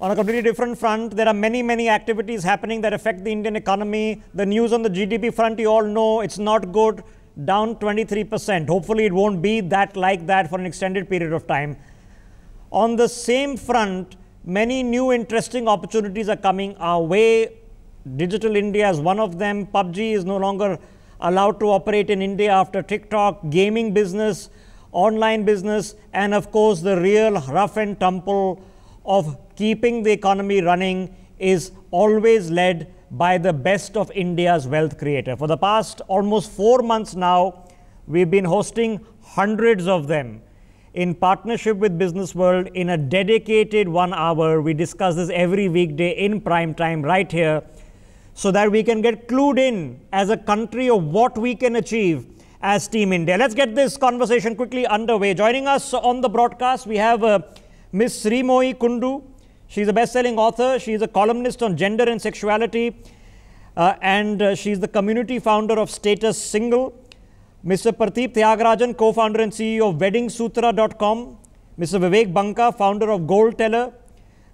On a completely different front, there are many activities happening that affect the Indian economy. The news on the GDP front, you all know, it's not good, down 23%. Hopefully, it won't be like that for an extended period of time. On the same front, many new interesting opportunities are coming our way. Digital India is one of them. PUBG is no longer allowed to operate in India after TikTok, gaming business, online business, and of course, the real rough and tumble of keeping the economy running is always led by the best of India's wealth creator. For the past almost 4 months now, we've been hosting hundreds of them in partnership with Business World in a dedicated 1 hour. We discuss this every weekday in prime time right here so that we can get clued in as a country of what we can achieve as Team India. Let's get this conversation quickly underway. Joining us on the broadcast, we have Ms. Srimoyee Kundu. She's a best-selling author. She's a columnist on gender and sexuality. And she's the community founder of Status Single. Mr. Pradeep Tyagarajan, co-founder and CEO of WeddingSutra.com. Mr. Vivek Banka, founder of Gold Teller.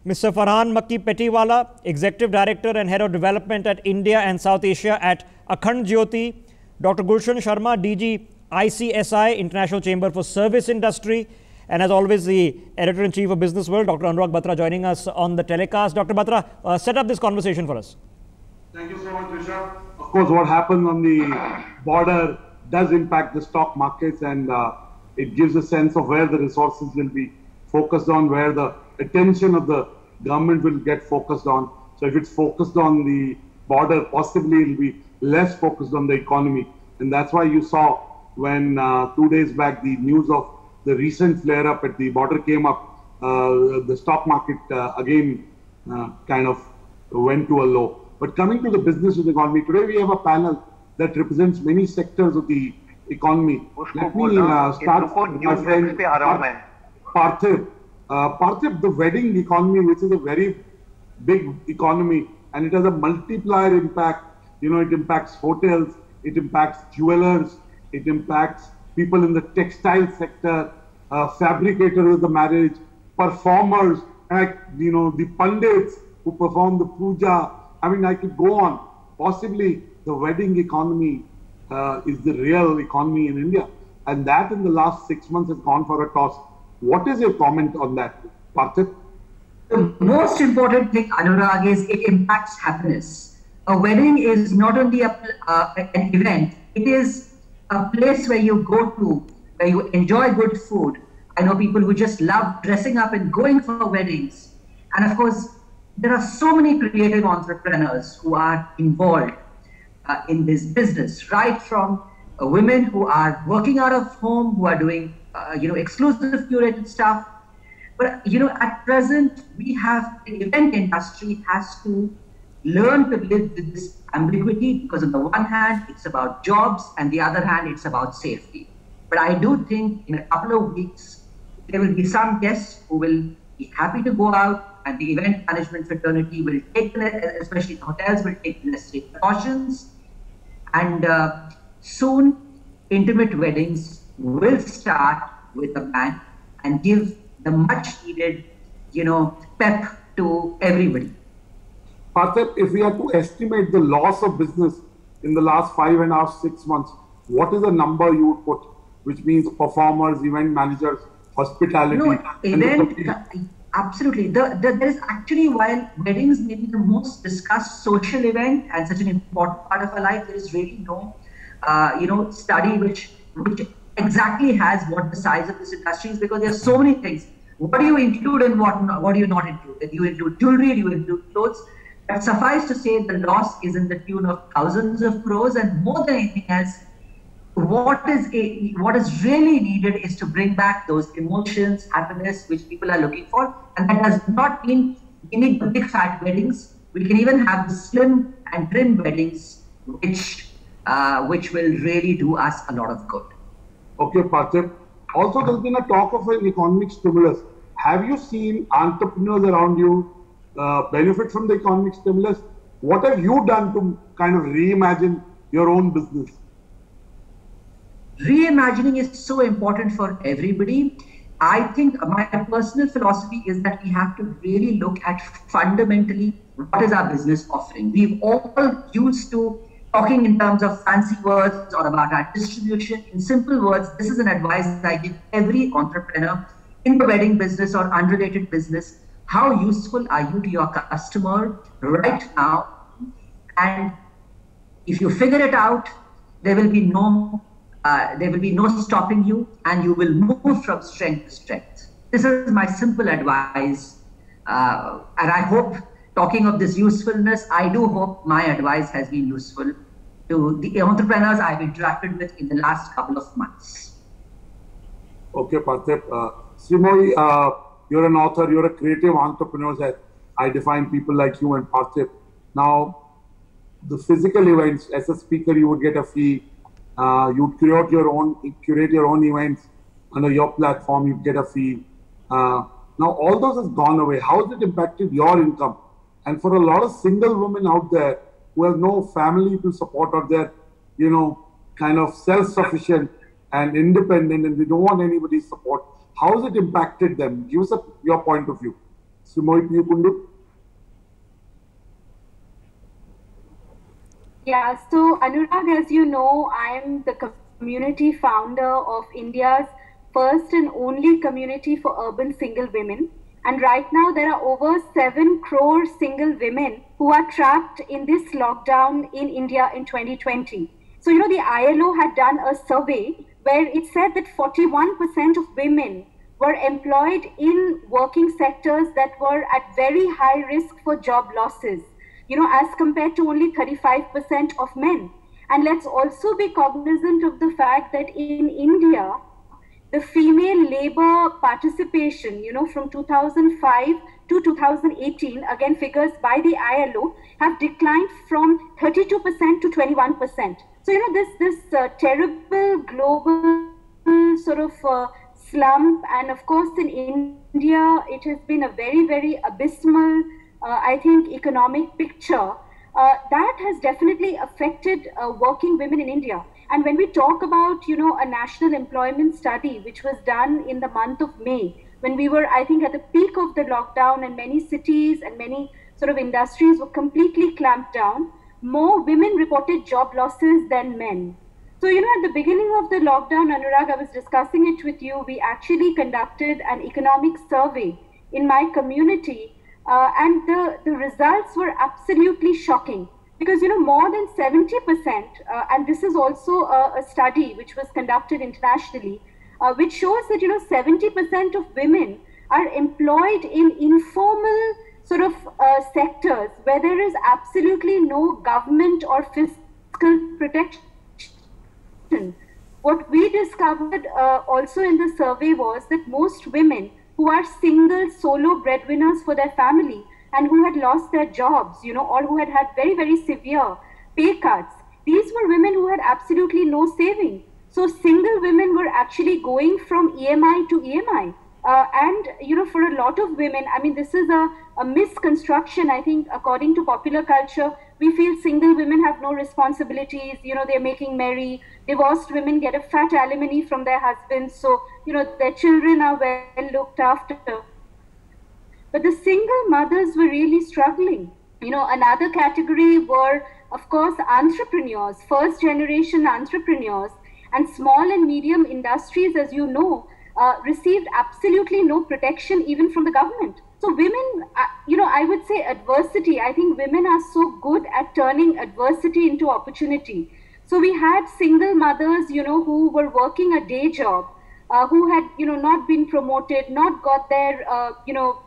Mr. Farhan Makki Petiwala, Executive Director and Head of Development at India and South Asia at Akhand Jyoti. Dr. Gulshan Sharma, DG ICSI, International Chamber for Service Industry. And as always, the Editor-in-Chief of Business World, Dr. Anurag Batra, joining us on the telecast. Dr. Batra, set up this conversation for us. Thank you so much, Rishabh. Of course, what happens on the border does impact the stock markets, and it gives a sense of where the resources will be focused on, where the attention of the government will get focused on. So if it's focused on the border, possibly it will be less focused on the economy. And that's why you saw when 2 days back the news of the recent flare-up at the border came up, the stock market again kind of went to a low. But coming to the business of the economy, today we have a panel that represents many sectors of the economy. Let me start with my friend Parthiv. Parthiv, the wedding economy, which is a very big economy, and it has a multiplier impact. You know, it impacts hotels, it impacts jewelers, it impacts people in the textile sector, fabricators of the marriage, performers, you know, the pundits who perform the puja. I mean, I could go on. Possibly the wedding economy is the real economy in India. And that in the last 6 months has gone for a toss. What is your comment on that, Parthiv? The most important thing, Anurag, is it impacts happiness. A wedding is not only an event, it is a place where you go to, where you enjoy good food. I know people who just love dressing up and going for weddings. And of course, there are so many creative entrepreneurs who are involved in this business, right from women who are working out of home, who are doing, exclusive curated stuff. But, at present, we have the event industry has to learn to live with this ambiguity, because on the one hand, it's about jobs, and the other hand, it's about safety. But I do think in a couple of weeks, there will be some guests who will be happy to go out, and the event management fraternity will take, especially the hotels, will take the necessary precautions. And soon, intimate weddings will start with a bang and give the much needed, pep to everybody. Parthiv, if we are to estimate the loss of business in the last 5.5, 6 months, what is the number you would put, which means performers, event managers, hospitality? Absolutely. There is actually, while weddings may be the most discussed social event and such an important part of our life, there is really no, study which exactly has what the size of this industry is, because there are so many things. What do you include and what do you not include? Do you include jewelry? Do you include clothes? But suffice to say, the loss is in the tune of thousands of crores, and more than anything else, what is really needed is to bring back those emotions, happiness, which people are looking for. And that does not mean we need the big fat weddings. We can even have the slim and trim weddings, which will really do us a lot of good. Okay, Parthiv. Also, there's been a talk of an economic stimulus. Have you seen entrepreneurs around you benefit from the economic stimulus? What have you done to kind of reimagine your own business? Reimagining is so important for everybody. I think my personal philosophy is that we have to really look at fundamentally what is our business offering. We've all used to talking in terms of fancy words or about our distribution. In simple words, this is an advice I give every entrepreneur in the wedding business or unrelated business. How useful are you to your customer right now? And if you figure it out, there will be no stopping you, and you will move from strength to strength. This is my simple advice, and I hope, talking of this usefulness, I do hope my advice has been useful to the entrepreneurs I've interacted with in the last couple of months. Okay, Parthiv. Srimoyee, you're an author, you're a creative entrepreneur. I define people like you and Parthiv. Now, the physical events, as a speaker, you would get a fee. You'd curate your own events under your platform, you'd get a fee. Now, all those has gone away. How has it impacted your income? And for a lot of single women out there who have no family to support, or they're, kind of self-sufficient and independent, and they don't want anybody's support, how has it impacted them? Give us your point of view. Srimoyee Kundu. Yeah, so Anurag, as you know, I am the community founder of India's first and only community for urban single women. And right now there are over 7 crore single women who are trapped in this lockdown in India in 2020. So, the ILO had done a survey where it said that 41% of women were employed in working sectors that were at very high risk for job losses, as compared to only 35% of men. And let's also be cognizant of the fact that in India, the female labor participation, from 2005 to 2018, again, figures by the ILO have declined from 32% to 21%. So, this terrible global sort of slump, and of course in India, it has been a very, very abysmal, I think, economic picture that has definitely affected working women in India. And when we talk about, a national employment study, which was done in the month of May, when we were, I think, at the peak of the lockdown, and many cities and many sort of industries were completely clamped down, more women reported job losses than men. So, at the beginning of the lockdown, Anurag, I was discussing it with you, we actually conducted an economic survey in my community, and the results were absolutely shocking. Because, more than 70%, and this is also a study which was conducted internationally, which shows that, 70% of women are employed in informal sort of sectors where there is absolutely no government or fiscal protection. What we discovered also in the survey was that most women who are single solo breadwinners for their family and who had lost their jobs, or who had had very, very severe pay cuts, these were women who had absolutely no saving. So single women were actually going from EMI to EMI. And, for a lot of women, I mean, this is a misconstruction, I think, according to popular culture. We feel single women have no responsibilities, they're making merry. Divorced women get a fat alimony from their husbands, so, their children are well looked after. But the single mothers were really struggling. Another category were, of course, entrepreneurs, first generation entrepreneurs, and small and medium industries, as you know, received absolutely no protection even from the government. So women, I would say adversity. I think women are so good at turning adversity into opportunity. So we had single mothers, who were working a day job, who had, not been promoted, not got their,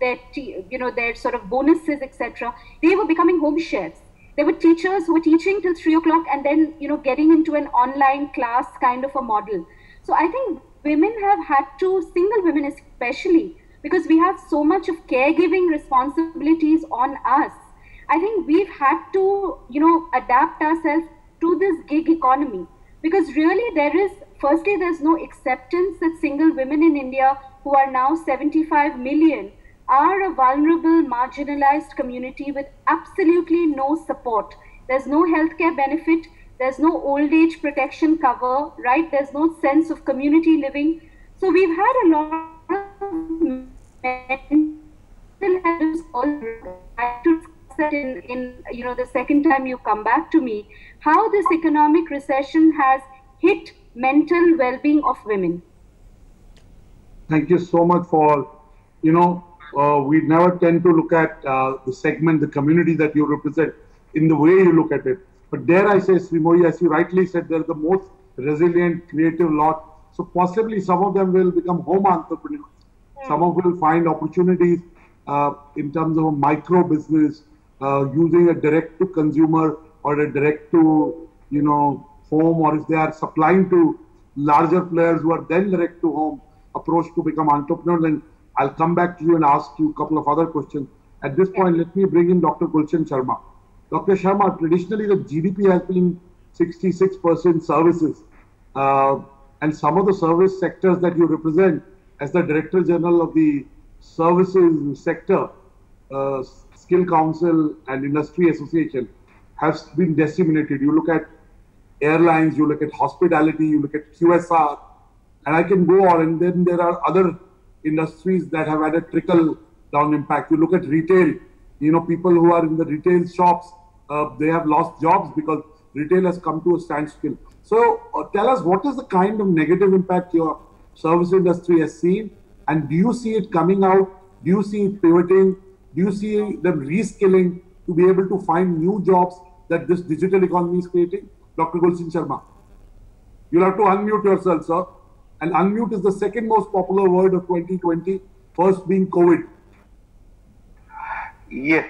their sort of bonuses, etc. They were becoming home chefs. There were teachers who were teaching till 3 o'clock and then, getting into an online class kind of a model. So I think women have had to, single women especially, because we have so much of caregiving responsibilities on us. I think we've had to, adapt ourselves to this gig economy, because really there's no acceptance that single women in India, who are now 75 million, are a vulnerable, marginalized community with absolutely no support. There's no healthcare benefit, there's no old age protection cover, right? There's no sense of community living. So we've had a lot of mental health is all I to discuss that in the second time you come back to me, how this economic recession has hit mental well-being of women. Thank you so much for, we never tend to look at the segment, the community that you represent in the way you look at it. But dare I say, Srimoyi, as you rightly said, they're the most resilient, creative lot. So possibly some of them will become home entrepreneurs. Some of them will find opportunities in terms of a micro business, using a direct to consumer or a direct to, home, or if they are supplying to larger players who are then direct to home approach to become entrepreneurs. And I'll come back to you and ask you a couple of other questions. At this point, let me bring in Dr. Gulshan Sharma. Dr. Sharma, traditionally the GDP has been 66% services. And some of the service sectors that you represent as the Director General of the Services Sector, Skill Council and Industry Association, has been disseminated. You look at airlines, you look at hospitality, you look at QSR, and I can go on. And then there are other industries that have had a trickle down impact. You look at retail, people who are in the retail shops, they have lost jobs because retail has come to a standstill. So tell us, what is the kind of negative impact your service industry has seen? And do you see it coming out? Do you see it pivoting? Do you see them reskilling to be able to find new jobs that this digital economy is creating? Dr. Gulshan Sharma, you'll have to unmute yourself, sir. And unmute is the second most popular word of 2020, first being COVID. Yes.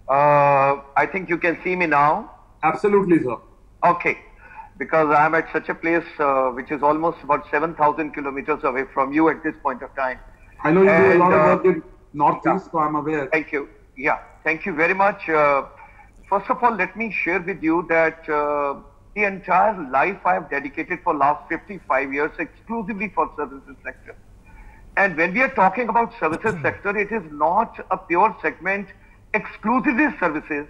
I think you can see me now. Absolutely, sir. Okay. Because I'm at such a place which is almost about 7,000 kilometers away from you at this point of time. I know you do a lot of work in Northeast, so I'm aware. Thank you. Yeah, thank you very much. First of all, let me share with you that the entire life I have dedicated for last 55 years exclusively for services sector. And when we are talking about services sector, it is not a pure segment exclusively services.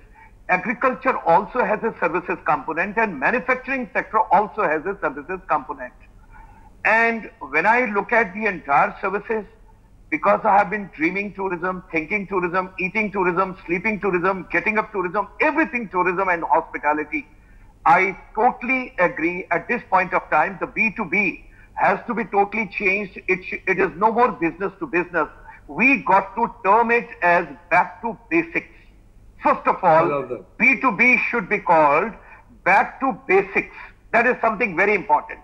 Agriculture also has a services component, and manufacturing sector also has a services component. And when I look at the entire services, because I have been dreaming tourism, thinking tourism, eating tourism, sleeping tourism, getting up tourism, everything tourism and hospitality, I totally agree at this point of time, the B2B has to be totally changed. It is no more business to business. We got to term it as back to basics. First of all, B2B should be called back to basics. That is something very important.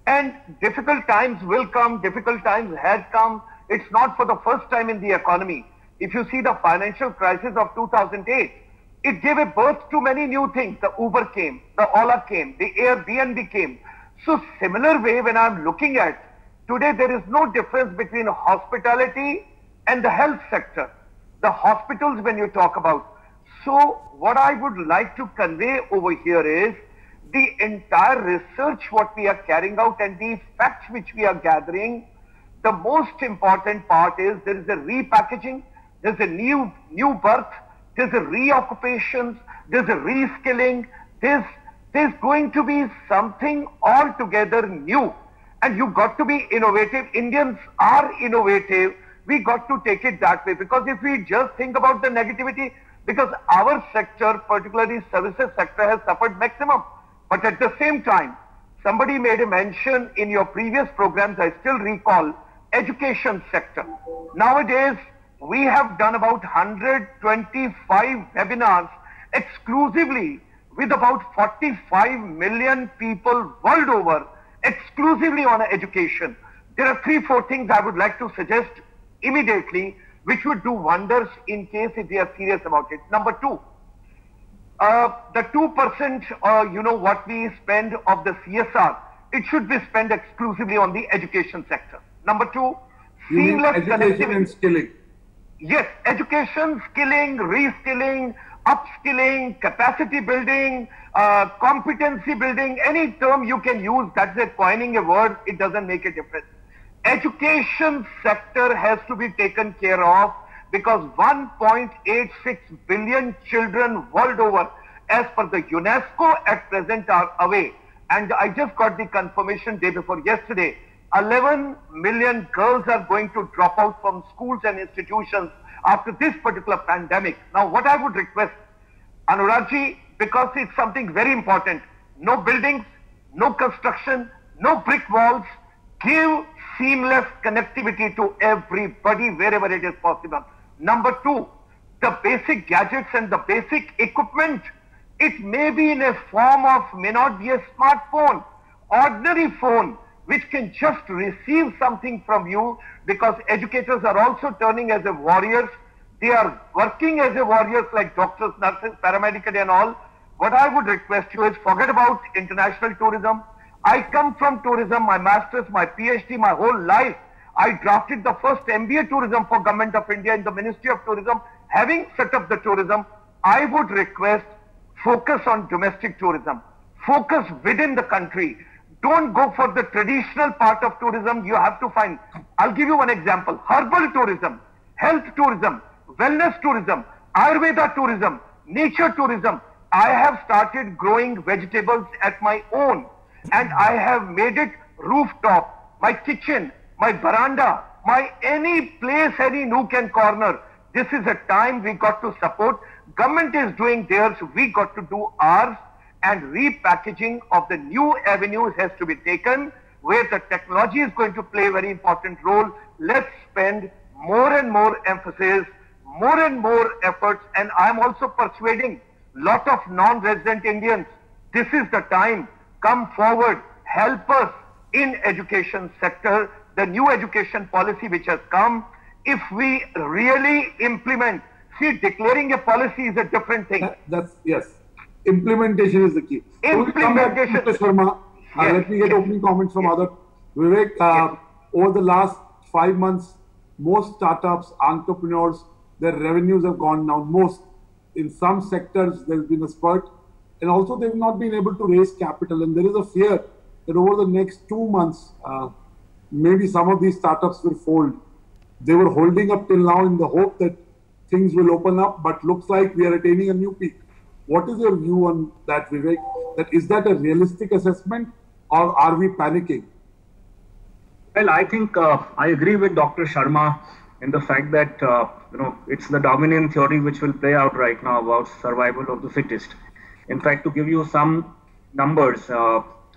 And difficult times will come, difficult times had come. It's not for the first time in the economy. If you see the financial crisis of 2008, it gave a birth to many new things. The Uber came, the Ola came, the Airbnb came. So similar way, when I'm looking at today, there is no difference between hospitality and the health sector. The hospitals, when you talk about. So what I would like to convey over here is the entire research what we are carrying out and the facts which we are gathering. The most important part is there is a repackaging, there's a new birth, there's a reoccupations, there's a reskilling, there's going to be something altogether new. And you got to be innovative. Indians are innovative. We got to take it that way, because if we just think about the negativity, because our sector, particularly services sector, has suffered maximum. But at the same time, somebody made a mention in your previous programs, I still recall, education sector. Nowadays, we have done about 125 webinars exclusively with about 45 million people world over, exclusively on education. There are 3-4 things I would like to suggest immediately, which would do wonders in case if we are serious about it. Number 2, the 2%, what we spend of the CSR, it should be spent exclusively on the education sector. Number 2, seamless connectivity and skilling. Yes, education, skilling, reskilling, upskilling, capacity building, competency building, any term you can use, that's a coining a word, it doesn't make a difference. Education sector has to be taken care of, because 1.86 billion children world over, as per the UNESCO at present, are away. And I just got the confirmation day before yesterday 11 million girls are going to drop out from schools and institutions after this particular pandemic. Now, what I would request, Anuragji, because it's something very important, no buildings, no construction, no brick walls, give seamless connectivity to everybody wherever it is possible. Number two, the basic gadgets and the basic equipment, it may be in a form of, may not be a smartphone, ordinary phone, which can just receive something from you, because educators are also turning as a warriors. They are working as a warriors like doctors, nurses, paramedics and all. What I would request you is forget about international tourism. I come from tourism, my master's, my PhD, my whole life. I drafted the first MBA tourism for Government of India in the Ministry of Tourism. Having set up the tourism, I would request focus on domestic tourism. Focus within the country. Don't go for the traditional part of tourism. You have to find, I'll give you one example, herbal tourism, health tourism, wellness tourism, Ayurveda tourism, nature tourism. I have started growing vegetables at my own, and I have made it rooftop, my kitchen, my veranda, my any place, any nook and corner. This is a time we got to support. Government is doing theirs, we got to do ours, and repackaging of the new avenues has to be taken, where the technology is going to play a very important role. Let's spend more and more emphasis, more and more efforts, and I'm also persuading lot of non-resident Indians. This is the time. Come forward, help us in education sector, the new education policy which has come. If we really implement, see, declaring a policy is a different thing. Yes. Implementation is the key. Implementation. Mr. Sharma, let me get opening comments from other. Vivek, over the last 5 months, most startups, entrepreneurs, their revenues have gone down. Most, in some sectors, there's been a spurt, and also they've not been able to raise capital. And there is a fear that over the next 2 months, maybe some of these startups will fold. They were holding up till now in the hope that things will open up, but looks like we are attaining a new peak. What is your view on that, Vivek? That is that a realistic assessment, or are we panicking? Well, I think I agree with Dr. Sharma in the fact that it's the Darwinian theory which will play out right now about survival of the fittest. In fact, to give you some numbers,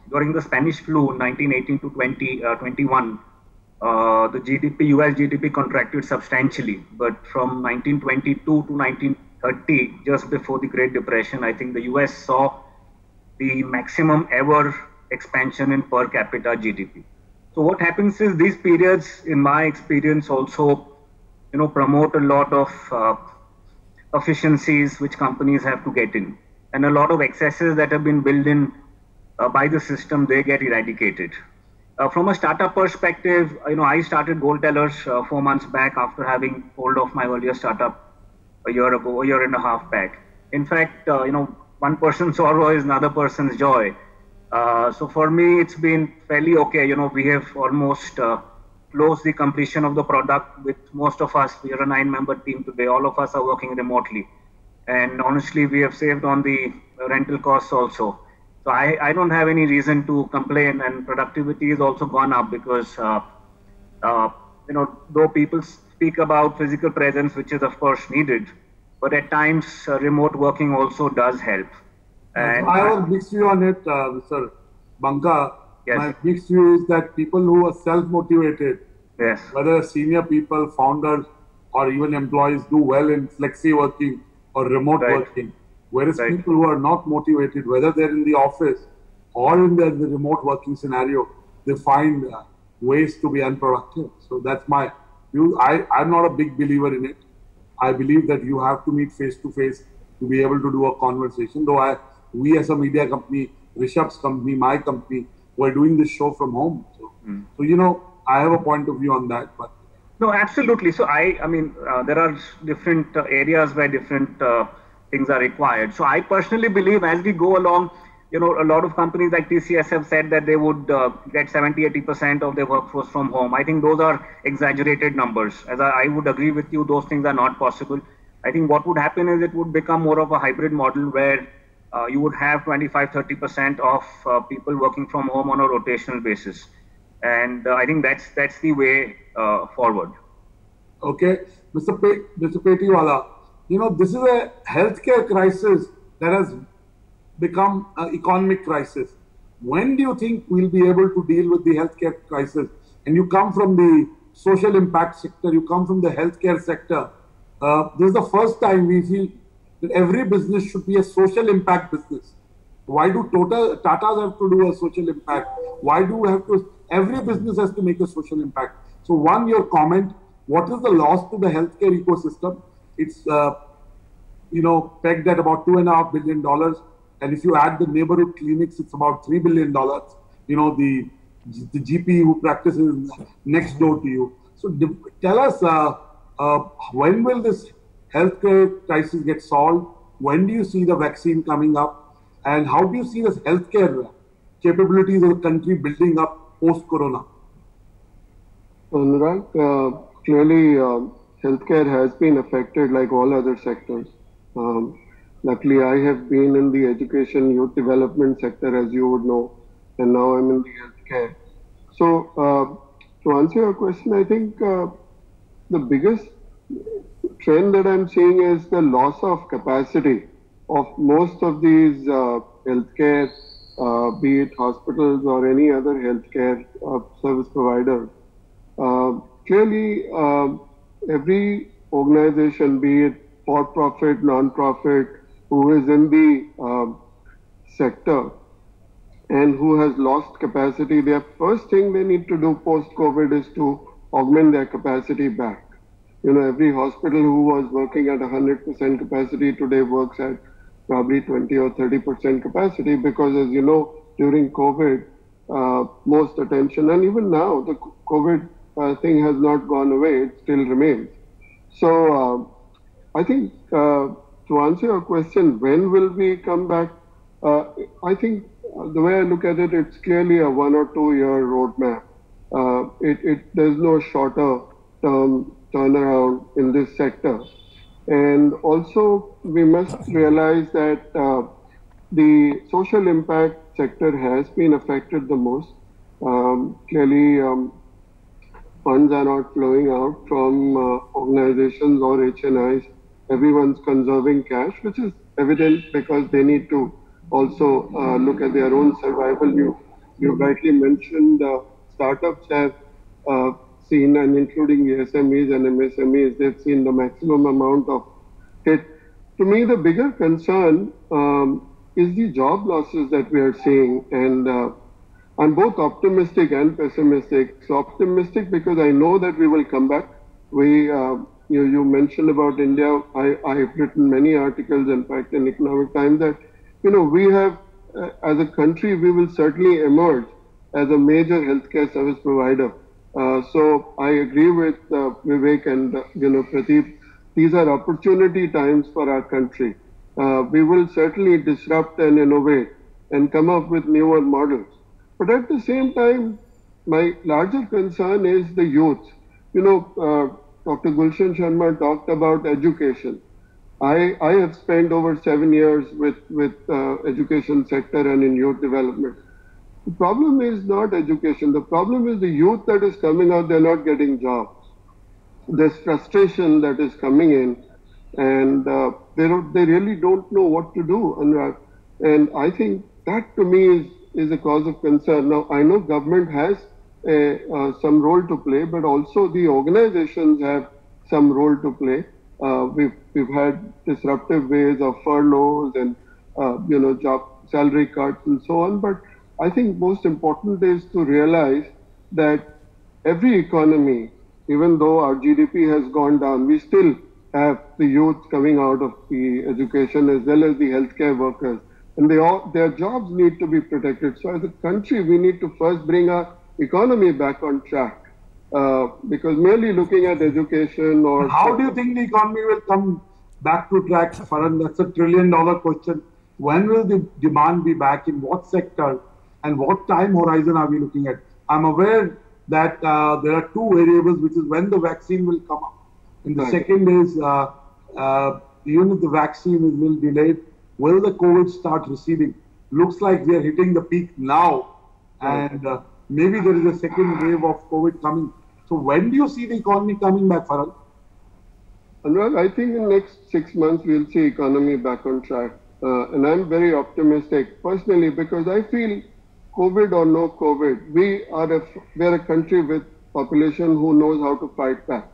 during the Spanish flu, 1918 to 2021, the GDP, US GDP contracted substantially. But from 1922 to 1930, just before the Great Depression, I think the US saw the maximum ever expansion in per capita GDP. So what happens is these periods, in my experience, also, promote a lot of efficiencies which companies have to get in, and a lot of excesses that have been built in by the system, they get eradicated. From a startup perspective, I started Gold Tellers 4 months back after having hold of my earlier startup a year ago, a year and a half back. In fact, one person's sorrow is another person's joy. So for me, it's been fairly okay. We have almost closed the completion of the product with most of us. We are a 9-member team today. All of us are working remotely. And honestly, we have saved on the rental costs also. So I don't have any reason to complain, and productivity has also gone up because, though people speak about physical presence, which is of course needed, but at times remote working also does help. And I have a mixed view on it, Mr. Banka. Yes. My mixed view is that people who are self-motivated, yes, whether senior people, founders, or even employees, do well in flexi working or remote working. Whereas people who are not motivated, whether they're in the office or in the remote working scenario, they find ways to be unproductive. So that's my view. I'm not a big believer in it. I believe that you have to meet face to face to be able to do a conversation. Though we as a media company, Rishabh's company, my company, we're doing this show from home. So I have a point of view on that. But no, absolutely. So I mean, there are different areas where different things are required. So I personally believe as we go along, a lot of companies like TCS have said that they would get 70-80% of their workforce from home. I think those are exaggerated numbers. As I would agree with you, those things are not possible. I think what would happen is it would become more of a hybrid model where you would have 25-30% of people working from home on a rotational basis. and I think that's the way forward. Okay, Mr. Petiwala, this is a healthcare crisis that has become an economic crisis. When do you think we'll be able to deal with the healthcare crisis? And you come from the social impact sector, you come from the healthcare sector. This is the first time we feel that every business should be a social impact business. Why do Tatas have to do a social impact? Why do we have to? Every business has to make a social impact. So, one, your comment. What is the loss to the healthcare ecosystem? It's pegged at about $2.5 billion, and if you add the neighborhood clinics, it's about $3 billion. The GP who practices next door to you. So, tell us when will this healthcare crisis get solved? When do you see the vaccine coming up? And how do you see this healthcare capabilities of the country building up post-corona? Anurag, clearly, healthcare has been affected like all other sectors. Luckily, I have been in the education youth development sector, as you would know, and now I'm in the healthcare. So, to answer your question, I think the biggest trend that I'm seeing is the loss of capacity of most of these healthcare, be it hospitals or any other healthcare service provider. Clearly, every organization, be it for-profit, non-profit, who is in the sector and who has lost capacity, their first thing they need to do post-COVID is to augment their capacity back. Every hospital who was working at 100% capacity today works at probably 20 or 30% capacity because, as you know, during COVID, most attention, and even now, the COVID thing has not gone away, it still remains. So, I think to answer your question, when will we come back? I think the way I look at it, it's clearly a 1 or 2 year roadmap. There's no shorter term turnaround in this sector. And also, we must realize that the social impact sector has been affected the most. Clearly, funds are not flowing out from organizations or HNIs. Everyone's conserving cash, which is evident because they need to also look at their own survival. You rightly mentioned startups have seen, and including the SMEs and MSMEs, they've seen the maximum amount of hit. To me, the bigger concern is the job losses that we are seeing, and I'm both optimistic and pessimistic. So optimistic because I know that we will come back. You mentioned about India. I have written many articles, in fact, in Economic Times, that we have, as a country, we will certainly emerge as a major healthcare service provider. So I agree with Vivek and Pradeep. These are opportunity times for our country. We will certainly disrupt and innovate and come up with newer models. But at the same time, my larger concern is the youth. Dr. Gulshan Sharma talked about education. I have spent over 7 years with education sector and in youth development. The problem is not education. The problem is the youth that is coming out, they're not getting jobs. There's frustration that is coming in, and they really don't know what to do. And I think that to me is a cause of concern. Now, I know government has some role to play, but also the organizations have some role to play. We've had disruptive ways of furloughs and job salary cuts and so on. But I think most important is to realize that every economy, even though our GDP has gone down, we still have the youth coming out of the education as well as the healthcare workers, and their jobs need to be protected. So as a country, we need to first bring our economy back on track. Because merely looking at education or... How do you think the economy will come back to track, Farhan? That's $1 trillion question. When will the demand be back? In what sector? And what time horizon are we looking at? I'm aware that there are two variables, which is when the vaccine will come up. And the second is, even if the vaccine is will delayed, will the COVID start receding? Looks like we are hitting the peak now. And maybe there is a second wave of COVID coming. So when do you see the economy coming back, Farhan? Anurag, I think in the next 6 months we'll see economy back on track. And I'm very optimistic personally because I feel COVID or no COVID, we're a country with population who knows how to fight back.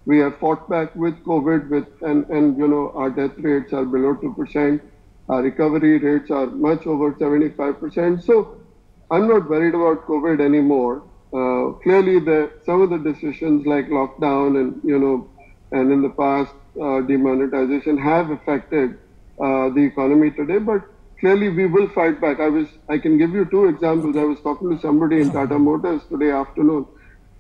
We have fought back with COVID and you know, our death rates are below 2%. Our recovery rates are much over 75%. So I'm not worried about COVID anymore. Clearly, some of the decisions like lockdown and in the past demonetization have affected the economy today. But clearly, we will fight back. I can give you 2 examples. I was talking to somebody in Tata Motors today afternoon,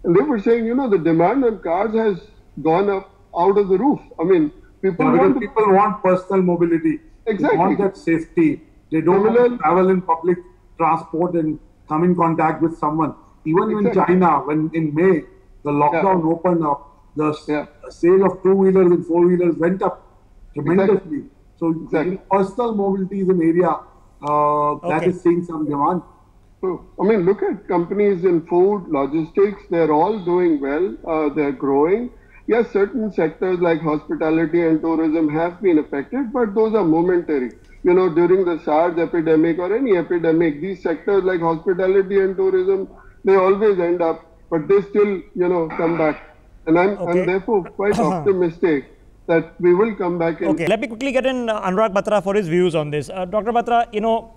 and they were saying, you know, the demand on cars has gone up out of the roof. I mean, people want personal mobility. Exactly. They want that safety. They don't want to travel in public transport and come in contact with someone. Even in China, when in May the lockdown opened up, the sale of 2-wheelers and 4-wheelers went up tremendously. So personal mobility is an area that is seeing some demand. So, I mean, look at companies in food, logistics, they're all doing well, they're growing. Yes, certain sectors like hospitality and tourism have been affected, but those are momentary. You know, during the SARS epidemic or any epidemic, these sectors like hospitality and tourism, they always end up, but they still, you know, come back. And I'm therefore quite optimistic that we will come back. Okay, let me quickly get in Anurag Batra for his views on this. Dr. Batra, you know,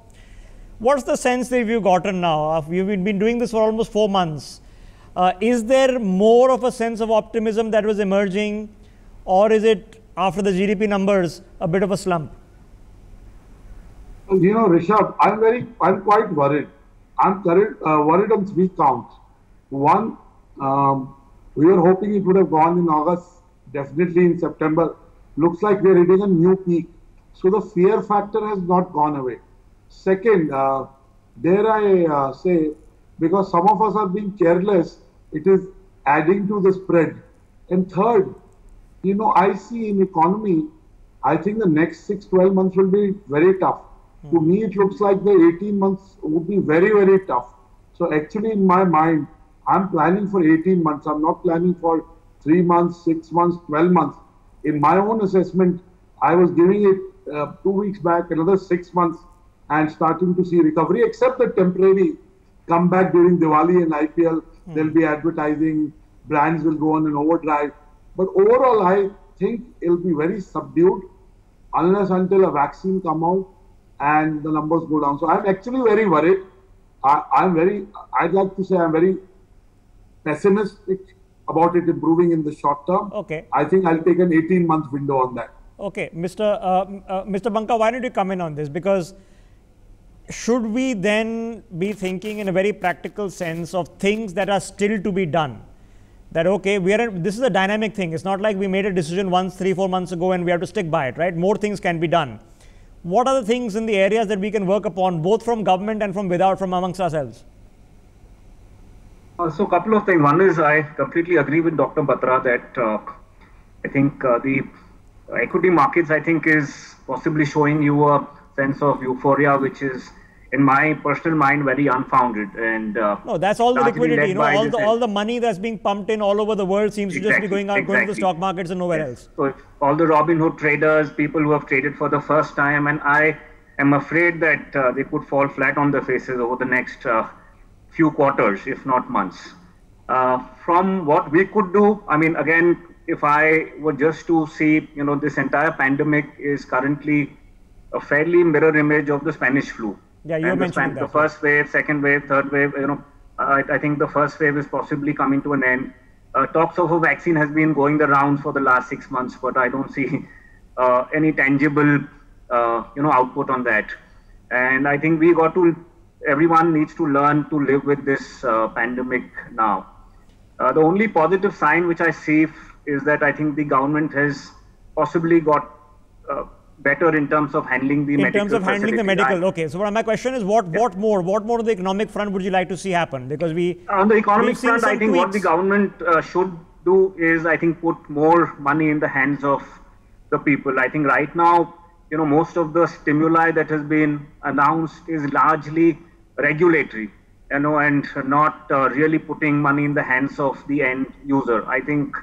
what's the sense that you've gotten now? You've been doing this for almost 4 months. Is there more of a sense of optimism that was emerging, or is it, after the GDP numbers, a bit of a slump? You know, Rishabh, I'm quite worried. I'm worried on 3 counts. One, we were hoping it would have gone in August, definitely in September. Looks like we're hitting a new peak. So the fear factor has not gone away. Second, dare I say, because some of us are being careless, it is adding to the spread. And third, you know, I see in economy, I think the next 6-12 months will be very tough. To me, it looks like the 18 months would be very, very tough. So actually, in my mind, I'm planning for 18 months. I'm not planning for 3 months, 6 months, 12 months. In my own assessment, I was giving it 2 weeks back, another 6 months, and starting to see recovery, except the temporary comeback during Diwali and IPL. There'll be advertising, brands will go on an overdrive. But overall, I think it'll be very subdued unless until a vaccine come out and the numbers go down. So I'm actually very worried. I'd like to say I'm very pessimistic about it improving in the short term. Okay. I think I'll take an 18-month window on that. Okay, Mr. Banka, why don't you come in on this? Because should we then be thinking in a very practical sense of things that are still to be done? That, okay, this is a dynamic thing. It's not like we made a decision once 3-4 months ago and we have to stick by it, right? More things can be done. What are the things in the areas that we can work upon, both from government and from without, from amongst ourselves? So a couple of things. One is I completely agree with Dr. Batra that I think the equity markets, I think, is possibly showing you a sense of euphoria, which is, in my personal mind, very unfounded. And no, that's all the liquidity. You know, all the money that's being pumped in all over the world seems to just be going to the stock markets and nowhere else. So if all the Robinhood traders, people who have traded for the first time, and I am afraid that they could fall flat on their faces over the next few quarters, if not months. From what we could do, I mean, again, if I were just to see, you know, this entire pandemic is currently a fairly mirror image of the Spanish flu. Yeah, you mentioned that. The first wave, second wave, third wave, you know, I think the first wave is possibly coming to an end. Talks of a vaccine has been going the rounds for the last 6 months, but I don't see any tangible, you know, output on that. And I think everyone needs to learn to live with this pandemic now. The only positive sign which I see is that I think the government has possibly got better in terms of handling the medical. In terms of handling the medical, okay. So my question is, what more on the economic front would you like to see happen? Because on the economic front, I think what the government should do is, I think, put more money in the hands of the people. I think right now, you know, most of the stimuli that has been announced is largely regulatory. and not really putting money in the hands of the end user. I think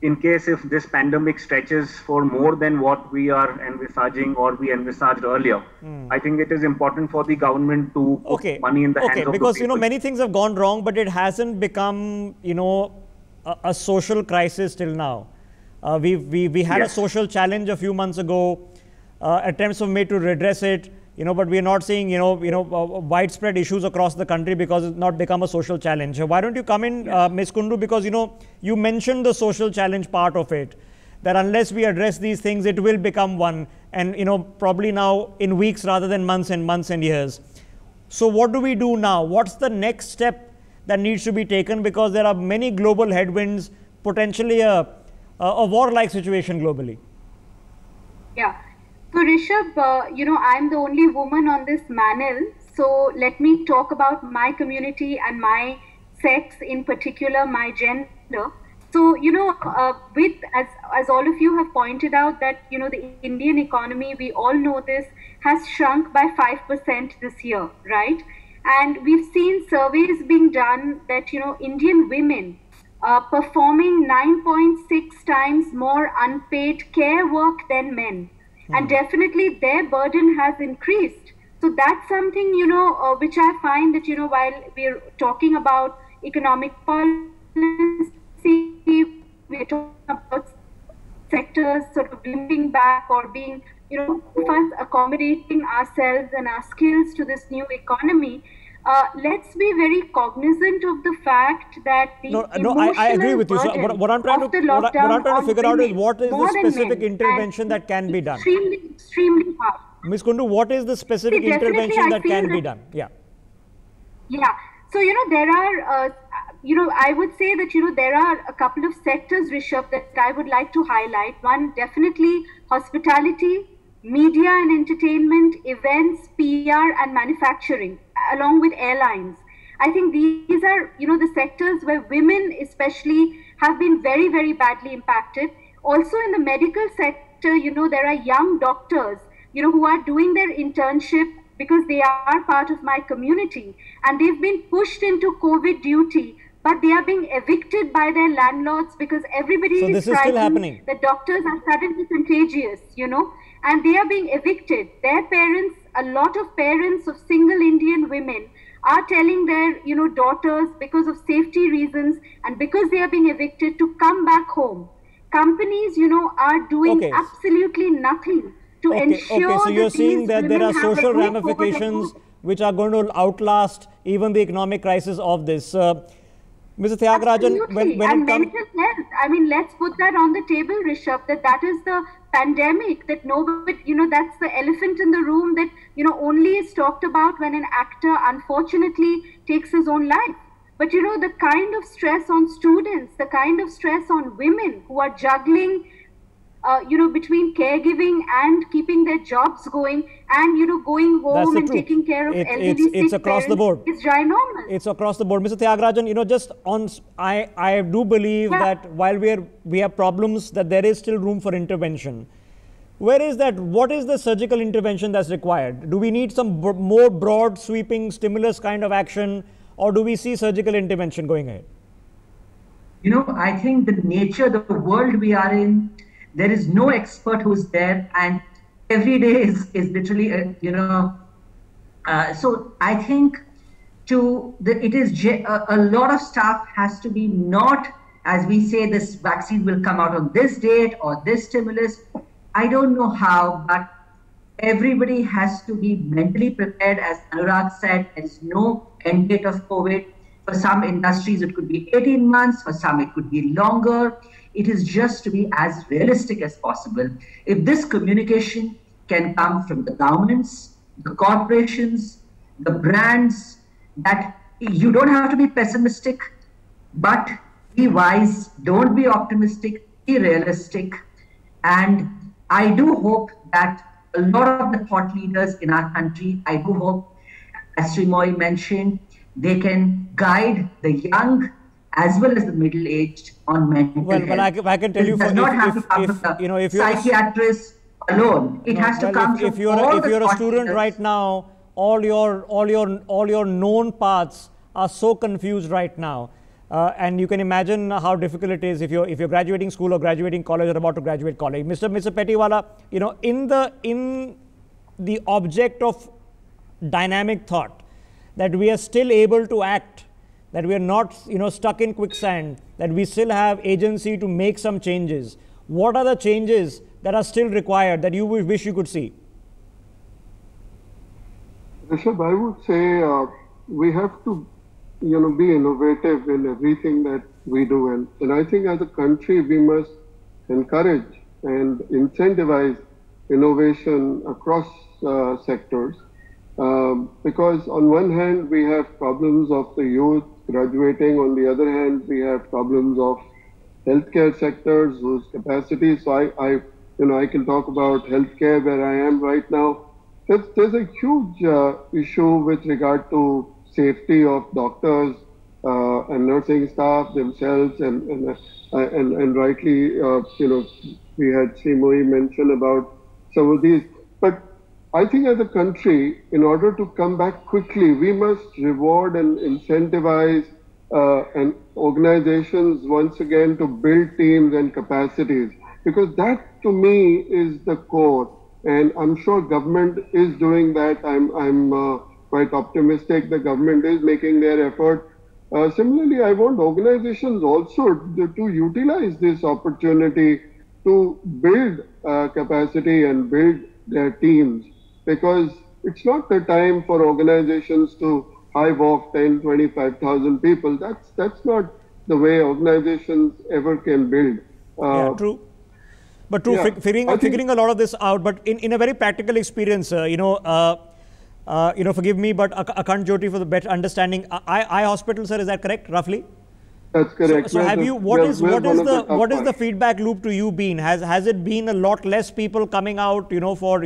in case if this pandemic stretches for more than what we are envisaging or we envisaged earlier, I think it is important for the government to put money in the hands of the people. Because, many things have gone wrong, but it hasn't become, a social crisis till now. We had a social challenge a few months ago. Attempts were made to redress it, but we are not seeing, widespread issues across the country because it's not become a social challenge. Why don't you come in, Ms. Kundu, because, you mentioned the social challenge part of it, that unless we address these things, it will become one, and, probably now in weeks rather than months and years. So what do we do now? What's the next step that needs to be taken? Because there are many global headwinds, potentially a war-like situation globally. Yeah. So Rishabh, I'm the only woman on this panel. So let me talk about my community and my sex, in particular, my gender. So, as all of you have pointed out that, the Indian economy, we all know this, has shrunk by 5% this year, right? And we've seen surveys being done that, Indian women performing 9.6 times more unpaid care work than men. And definitely their burden has increased. So that's something, which I find that, while we're talking about economic policy, we're talking about sectors sort of limping back or being, us accommodating ourselves and our skills to this new economy. Let's be very cognizant of the fact that I agree with you. So what I'm trying to figure out is what is the specific intervention that can be done. Extremely hard. Ms. Kundu, what is the specific intervention that can be done? Yeah. So, there are, I would say that, there are a couple of sectors, Rishabh, that I would like to highlight. One, definitely hospitality, media and entertainment, events, PR and manufacturing, along with airlines. I think these are, the sectors where women especially have been very, very badly impacted. Also in the medical sector, there are young doctors, who are doing their internship because they are part of my community and they've been pushed into COVID duty, but they are being evicted by their landlords because everybody is frightened that doctors are suddenly contagious, and they are being evicted. Their parents, a lot of parents of single Indian women are telling their, daughters, because of safety reasons and because they are being evicted, to come back home. Companies, are doing absolutely nothing to ensure so you're that seeing that there are social ramifications which are going to outlast even the economic crisis of this. Mr. Thiagarajan, when mental health, I mean, let's put that on the table, Rishabh, that is the pandemic, that nobody, that's the elephant in the room that, only is talked about when an actor unfortunately takes his own life. But, the kind of stress on students, the kind of stress on women who are juggling, between caregiving and keeping their jobs going and, going home and taking care of elderly it's across the board. It's ginormous. It's across the board. Mr. Thiagarajan, just on, I do believe that while we have problems, that there is still room for intervention. Where is that? What is the surgical intervention that's required? Do we need some more broad, sweeping stimulus kind of action, or do we see surgical intervention going ahead? I think the nature, the world we are in, there is no expert who's there, and every day is literally, so I think a lot of stuff has to be not, as we say, this vaccine will come out on this date or this stimulus. I don't know how, but everybody has to be mentally prepared. As Anurag said, there's no end date of COVID. For some industries, it could be 18 months. For some, it could be longer. It is just to be as realistic as possible. If this communication can come from the governments, the corporations, the brands, that you don't have to be pessimistic, but be wise, don't be optimistic, be realistic. And I do hope that a lot of the thought leaders in our country, I do hope, as Srimoy mentioned, they can guide the young as well as the middle-aged on mental health. Well, I can tell you, if psychiatrists alone, it has to come from if you're a student right now, all your known paths are so confused right now. And you can imagine how difficult it is if you're graduating school or graduating college or about to graduate college. Mr. Petiwala, you know, in the object of dynamic thought, that we are still able to act, that we are not, you know, stuck in quicksand, that we still have agency to make some changes. What are the changes that are still required that you wish you could see? Rishabh, I would say we have to, you know, be innovative in everything that we do, and I think as a country we must encourage and incentivize innovation across sectors. Because on one hand we have problems of the youth graduating, on the other hand we have problems of healthcare sectors whose capacity. So I can talk about healthcare where I am right now. There's a huge issue with regard to safety of doctors and nursing staff themselves, and rightly, you know, we had Srimohi mention about some of these. But I think as a country, in order to come back quickly, we must reward and incentivize and organizations once again to build teams and capacities, because that to me is the core. And I'm sure government is doing that. I'm quite optimistic the government is making their effort. Similarly, I want organizations also to utilize this opportunity to build capacity and build their teams, because it's not the time for organizations to hive off 10, 25,000 people. That's not the way organizations ever can build. Yeah, true. But true, yeah, figuring a lot of this out, but in a very practical experience, forgive me, but Akhand Jyoti for the better understanding, eye hospital, sir, is that correct, roughly? That's correct. So have you, what is the feedback loop to you been? Has it been a lot less people coming out, for,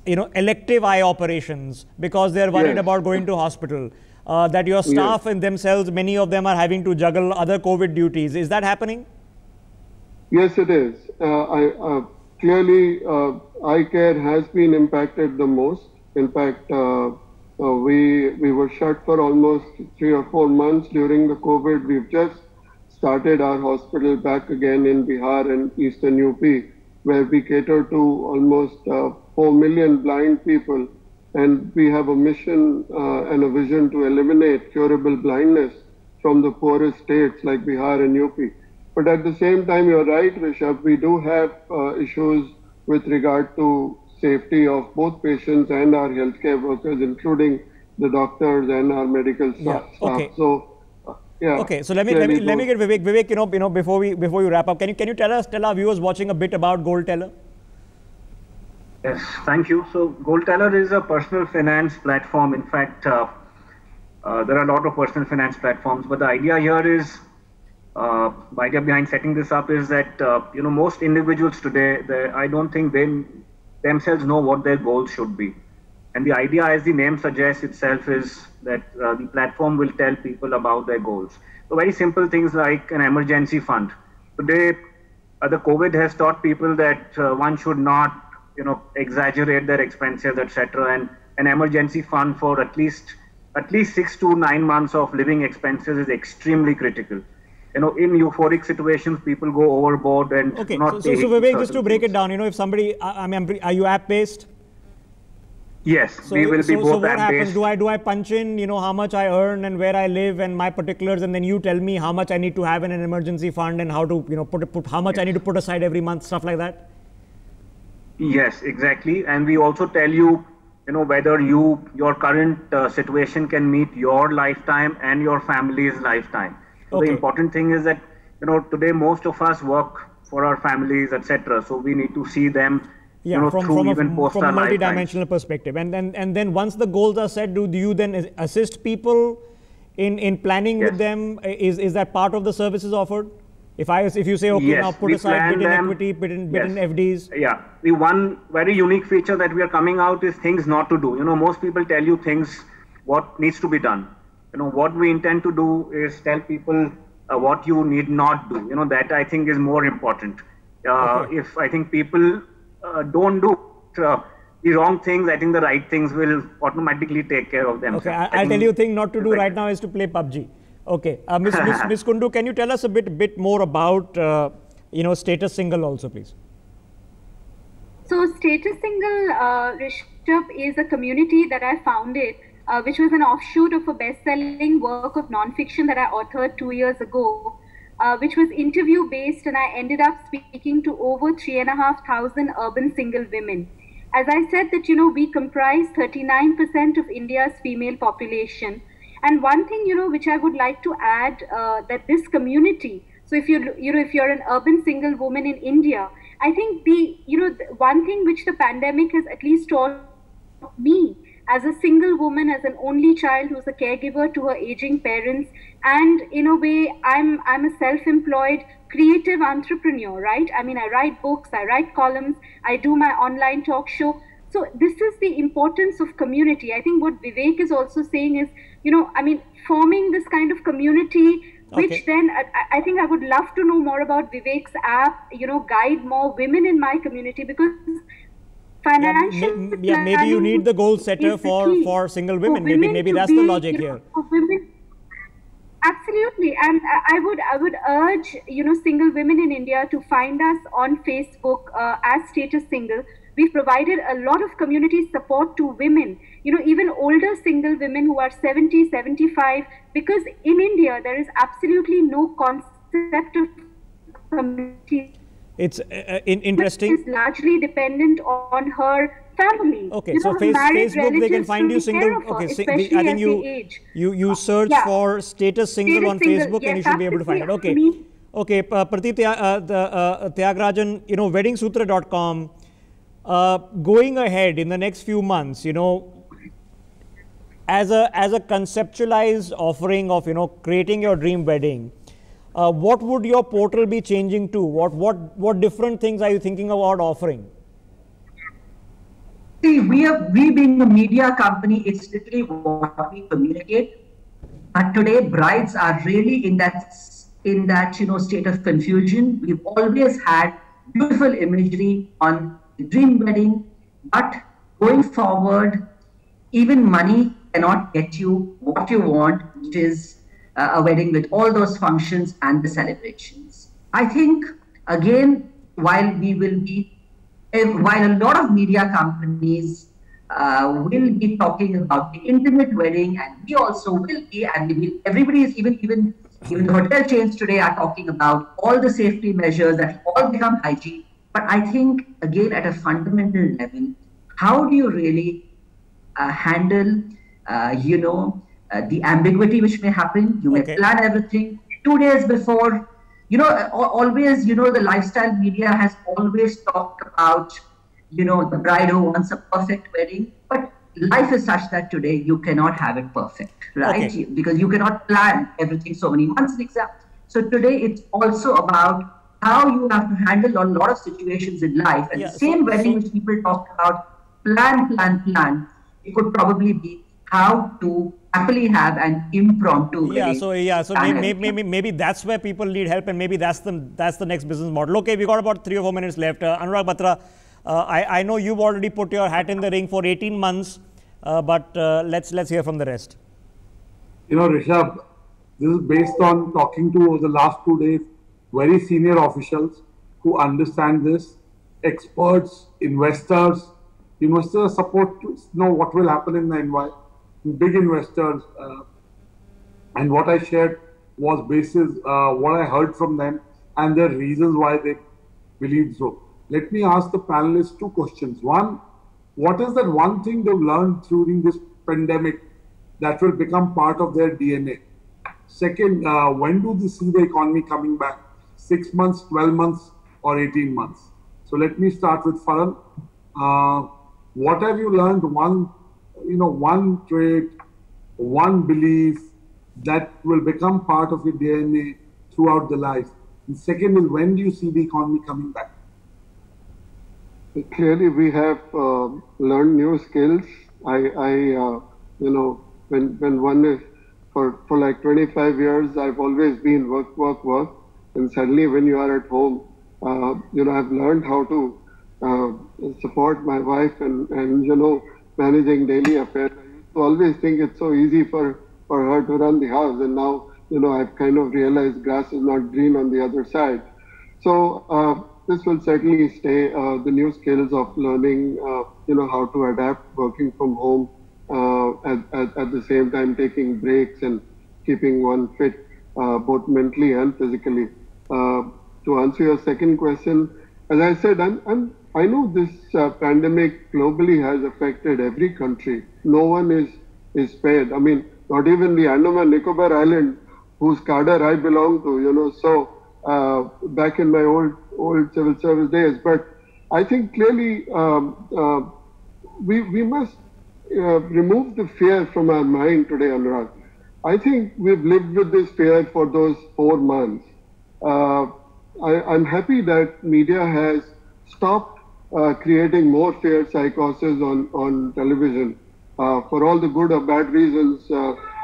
elective eye operations because they're worried about going to hospital? That your staff and themselves, many of them are having to juggle other COVID duties. Is that happening? Yes, it is. Clearly, eye care has been impacted the most. In fact, we were shut for almost 3 or 4 months during the COVID. We've just started our hospital back again in Bihar and Eastern UP, where we cater to almost 4 million blind people. And we have a mission and a vision to eliminate curable blindness from the poorest states like Bihar and UP. But at the same time, you're right, Rishabh, we do have issues with regard to safety of both patients and our healthcare workers, including the doctors and our medical staff. Okay. So, Okay. So let me get Vivek. Vivek, before you wrap up, can you tell our viewers watching a bit about GoldTeller? Yes, thank you. So GoldTeller is a personal finance platform. In fact, there are a lot of personal finance platforms, but the idea here is. The idea behind setting this up is that most individuals today, I don't think they themselves know what their goals should be. And the idea, as the name suggests itself, is that the platform will tell people about their goals. So very simple things like an emergency fund. Today, the COVID has taught people that one should not, exaggerate their expenses, etc. And an emergency fund for at least 6 to 9 months of living expenses is extremely critical. In euphoric situations, people go overboard and so Vivek, just to break it down, if somebody, are you app-based? Yes, we will be both app-based. So what happens? Do I punch in, how much I earn and where I live and my particulars, and then you tell me how much I need to have in an emergency fund and how to, put how much I need to put aside every month, stuff like that? Yes, exactly. And we also tell you, whether your current situation can meet your lifetime and your family's lifetime. So the important thing is that, today most of us work for our families, etc. So we need to see them, from a multi-dimensional perspective. And then once the goals are set, do you then assist people in planning with them? Is that part of the services offered? If you say, okay, now put aside bit in equity, bit in FDs. Yeah, the one very unique feature that we are coming out is things not to do. Most people tell you things, what needs to be done. What we intend to do is tell people what you need not do. That I think is more important. If I think people don't do, the wrong things, I think the right things will automatically take care of themselves. Okay, I'll tell you a thing not to do right now is to play PUBG. Okay, Miss Kundu, can you tell us a bit more about Status Single also, please? So Status Single, Rishabh, is a community that I founded, which was an offshoot of a best-selling work of non-fiction that I authored 2 years ago, which was interview-based, and I ended up speaking to over 3,500 urban single women. As I said that, we comprise 39% of India's female population. And one thing, which I would like to add, that this community, so if you're an urban single woman in India, I think one thing which the pandemic has at least taught me as a single woman, as an only child who's a caregiver to her aging parents, and in a way, I'm a self-employed creative entrepreneur, right? I mean, I write books, I write columns, I do my online talk show. So this is the importance of community. I think what Vivek is also saying is, forming this kind of community, which then I think I would love to know more about Vivek's app, guide more women in my community, because financial maybe you need the goal setter for single women. Maybe that's the logic here. Absolutely, and I would urge single women in India to find us on Facebook as Status Single. We've provided a lot of community support to women, even older single women who are 70, 75, because in India there is absolutely no concept of community. It's interesting. It's largely dependent on her family. Okay, so Facebook, they can find you single. Okay, I think you search for Status Single on Facebook, and you should be able to find it. Okay, okay, Pradeep Tyagarajan, weddingsutra.com. Going ahead in the next few months, as a conceptualized offering of creating your dream wedding, what would your portal be changing to? What different things are you thinking about offering? See, we being a media company, it's literally what we communicate. But today, brides are really in that state of confusion. We've always had beautiful imagery on the dream wedding, but going forward, even money cannot get you what you want, which is a wedding with all those functions and the celebrations. I think, again, while a lot of media companies will be talking about the intimate wedding, and we also will be, and everybody is, even the hotel chains today are talking about all the safety measures that all become hygiene. But I think, again, at a fundamental level, how do you really handle, the ambiguity which may happen? You may plan everything 2 days before. Always, the lifestyle media has always talked about, the bride who wants a perfect wedding. But life is such that today you cannot have it perfect, right? Okay. Because you cannot plan everything so many months in exam. So today it's also about how you have to handle a lot of situations in life. And the same wedding which people talk about, plan, it could probably be how to happily have an impromptu wedding. So maybe that's where people need help, and maybe that's the next business model. Okay, we got about 3 or 4 minutes left. Anurag Batra, I know you've already put your hat in the ring for 18 months, but let's hear from the rest. Rishabh, this is based on talking to, over the last 2 days, very senior officials who understand this, experts, investors support to know what will happen in the environment, big investors, and what I shared was basis what I heard from them and their reasons why they believe so. Let me ask the panelists 2 questions. One, what is that one thing they've learned during this pandemic that will become part of their DNA? Second, when do they see the economy coming back? 6 months, 12 months, or 18 months? So let me start with Farhan. What have you learned? One trait, one belief that will become part of your DNA throughout the life. And second is, when do you see the economy coming back? Clearly, we have learned new skills. When one is for like 25 years, I've always been work. And suddenly when you are at home, I've learned how to support my wife and managing daily affairs. I used to always think it's so easy for her to run the house, and now I've kind of realized grass is not green on the other side. So this will certainly stay. The new skills of learning, how to adapt, working from home, at the same time taking breaks and keeping one fit, both mentally and physically. To answer your second question, as I said, I know this pandemic globally has affected every country. No one is spared. I mean, not even the Andaman Nicobar Island, whose cadre I belong to. So back in my old civil service days. But I think clearly we must remove the fear from our mind today, Anurag. I think we've lived with this fear for those 4 months. I'm happy that media has stopped creating more fear psychosis on television. For all the good or bad reasons,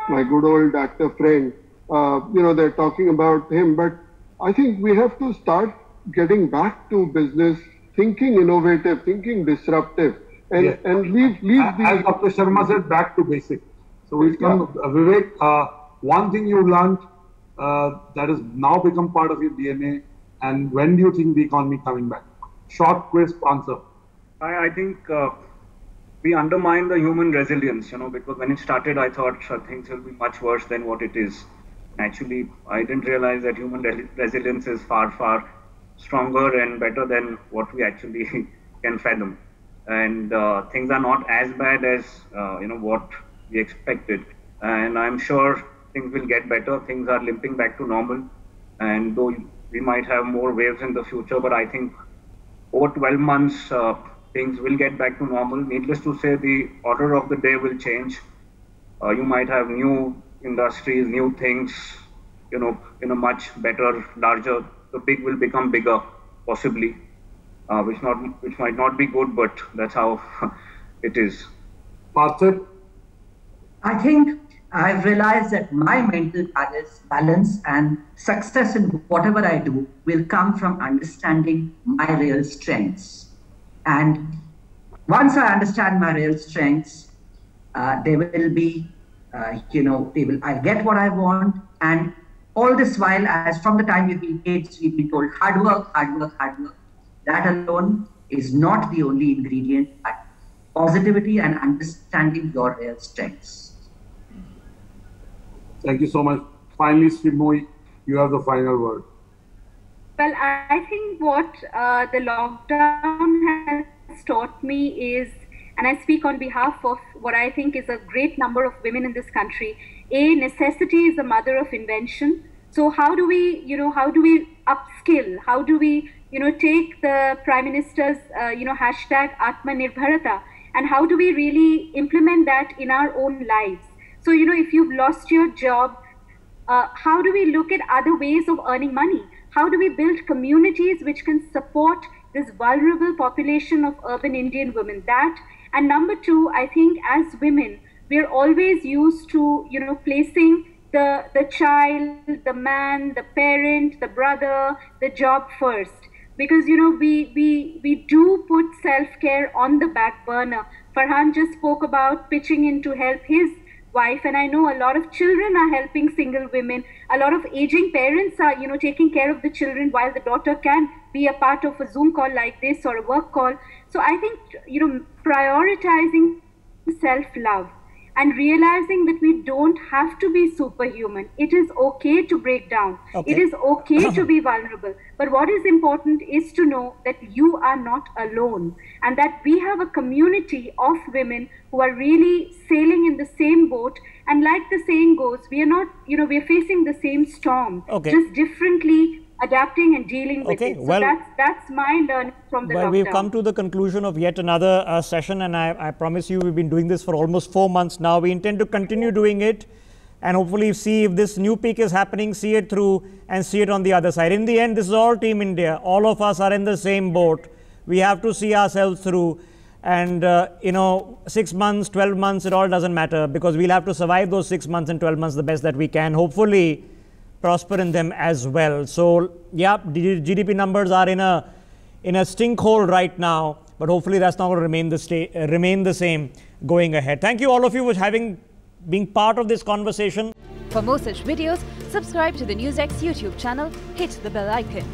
my good old actor friend, they're talking about him. But I think we have to start getting back to business, thinking innovative, thinking disruptive, and leave as Dr. Sharma said, back to basic. So we'll come, Vivek, one thing you learned that has now become part of your DNA, and when do you think the economy coming back? Short, crisp answer. I think we undermine the human resilience, because when it started, I thought things will be much worse than what it is. Actually, I didn't realize that human resilience is far, far stronger and better than what we actually can fathom. And things are not as bad as what we expected. And I'm sure things will get better. Things are limping back to normal. And though we might have more waves in the future, but I think over 12 months, things will get back to normal. Needless to say, the order of the day will change. You might have new industries, new things, in a much better, larger. The big will become bigger, possibly, which might not be good, but that's how it is. Partha? I think I've realized that my mental balance and success in whatever I do will come from understanding my real strengths. And once I understand my real strengths, there will be, I'll get what I want. And all this while, as from the time we've been kids, we've been told hard work, hard work, hard work. That alone is not the only ingredient, but positivity and understanding your real strengths. Thank you so much. Finally, Srimoy, you have the final word. Well, I think what the lockdown has taught me is, and I speak on behalf of what I think is a great number of women in this country, necessity is the mother of invention. So how do we upskill? How do we, take the Prime Minister's, hashtag Atmanirbharata, and how do we really implement that in our own lives? So, if you've lost your job, how do we look at other ways of earning money? How do we build communities which can support this vulnerable population of urban Indian women? That, and number two, I think as women, we're always used to, placing the child, the man, the parent, the brother, the job first. Because, we do put self-care on the back burner. Farhan just spoke about pitching in to help his wife, and I know a lot of children are helping single women. A lot of aging parents are, taking care of the children while the daughter can be a part of a Zoom call like this or a work call. So I think, prioritizing self-love and realizing that we don't have to be superhuman. It is okay to break down. Okay. It is okay to be vulnerable. But what is important is to know that you are not alone, and that we have a community of women who are really sailing in the same boat. And like the saying goes, we are not, we're facing the same storm, just differently adapting and dealing with it. So well, that's my learning from the lockdown. We've come to the conclusion of yet another session, and I promise you we've been doing this for almost 4 months now. We intend to continue doing it and hopefully see if this new peak is happening, see it through and see it on the other side. In the end, this is all Team India. All of us are in the same boat. We have to see ourselves through, and 6 months, 12 months, it all doesn't matter, because we'll have to survive those 6 months and 12 months the best that we can. Hopefully prosper in them as well. So yeah, GDP numbers are in in a stinkhole right now, but hopefully that's not going to remain the same going ahead. Thank you all of you for being part of this conversation. For more such videos, subscribe to the NewsX YouTube channel, hit the bell icon.